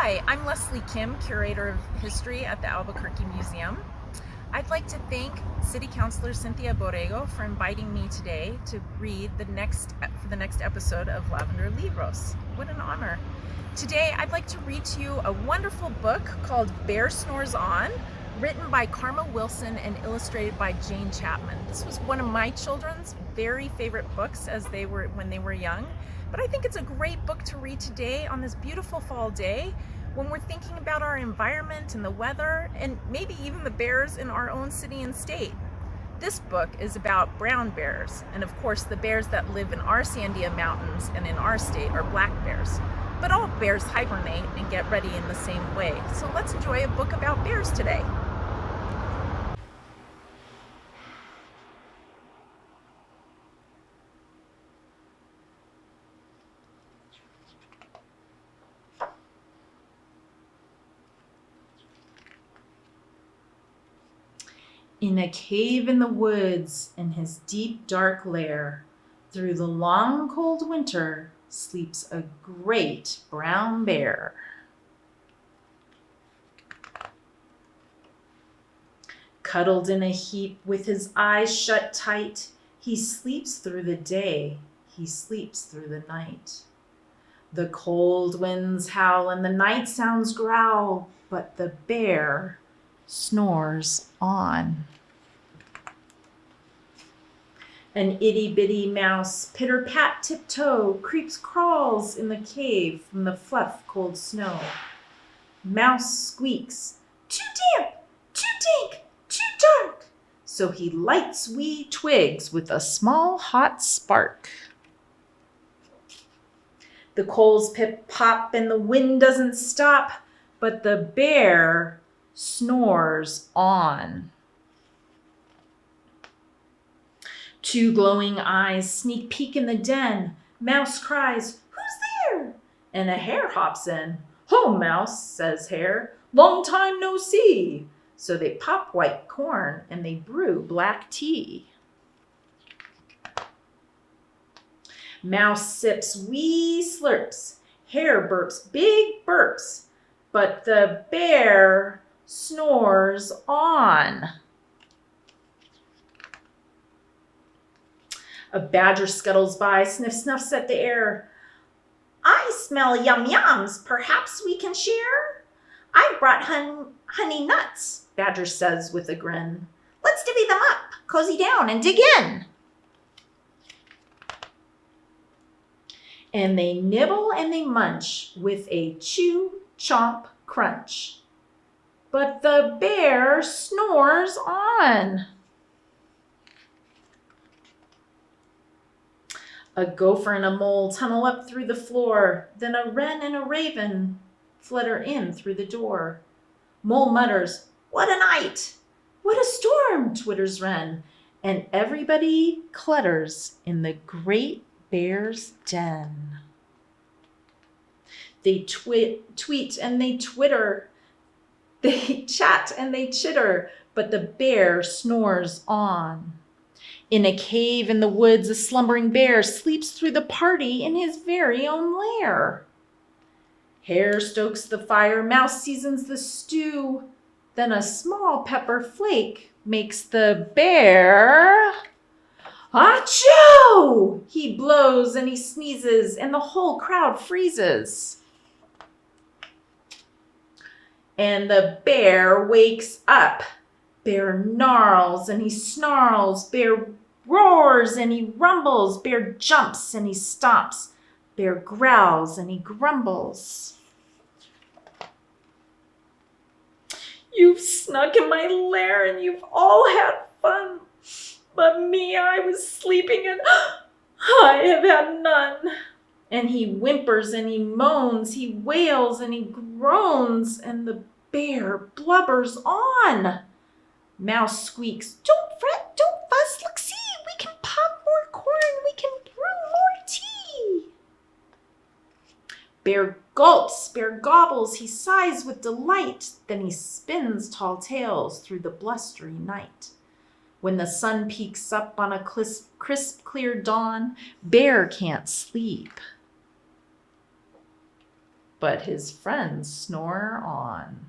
Hi, I'm Leslie Kim, Curator of History at the Albuquerque Museum. I'd like to thank City Councilor Cynthia Borrego for inviting me today to read for the next episode of Lavender Libros. What an honor. Today, I'd like to read to you a wonderful book called Bear Snores On, written by Karma Wilson and illustrated by Jane Chapman. This was one of my children's very favorite books when they were young, but I think it's a great book to read today on this beautiful fall day when we're thinking about our environment and the weather and maybe even the bears in our own city and state. This book is about brown bears, and of course the bears that live in our Sandia Mountains and in our state are black bears. But all bears hibernate and get ready in the same way. So let's enjoy a book about bears today. In a cave in the woods, in his deep dark lair, through the long cold winter, sleeps a great brown bear. Cuddled in a heap with his eyes shut tight, he sleeps through the day, he sleeps through the night. The cold winds howl and the night sounds growl, but the bear snores on. An itty-bitty mouse, pitter-pat tiptoe, crawls in the cave from the fluff cold snow. Mouse squeaks, too damp, too dank, too dark. So he lights wee twigs with a small hot spark. The coals pip-pop and the wind doesn't stop, but the bear snores on. Two glowing eyes sneak peek in the den. Mouse cries, "Who's there?" And a hare hops in. "Ho, Mouse," says Hare, "long time no see." So they pop white corn and they brew black tea. Mouse sips wee slurps. Hare burps big burps. But the bear snores on. A badger scuttles by, snuffs at the air. "I smell yum yums. Perhaps we can share?" "I brought honey nuts," Badger says with a grin. "Let's divvy them up, cozy down, and dig in." And they nibble and they munch with a chew, chomp, crunch. But the bear snores on. A gopher and a mole tunnel up through the floor. Then a wren and a raven flutter in through the door. Mole mutters, "What a night!" "What a storm!" twitters wren. And everybody clutters in the great bear's den. They tweet and they twitter. They chat and they chitter, but the bear snores on. In a cave in the woods, a slumbering bear sleeps through the party in his very own lair. Hare stokes the fire, Mouse seasons the stew. Then a small pepper flake makes the bear achoo! He blows and he sneezes, and the whole crowd freezes. And the bear wakes up. Bear gnarls and he snarls. Bear roars and he rumbles. Bear jumps and he stomps. Bear growls and he grumbles. "You've snuck in my lair and you've all had fun. But me, I was sleeping and I have had none." And he whimpers and he moans. He wails and he groans. And the bear blubbers on. Mouse squeaks, "Don't fret, don't fuss, look, see, we can pop more corn, we can brew more tea." Bear gulps, bear gobbles, he sighs with delight, then he spins tall tales through the blustery night. When the sun peeks up on a crisp, clear dawn, bear can't sleep. but his friends snore on.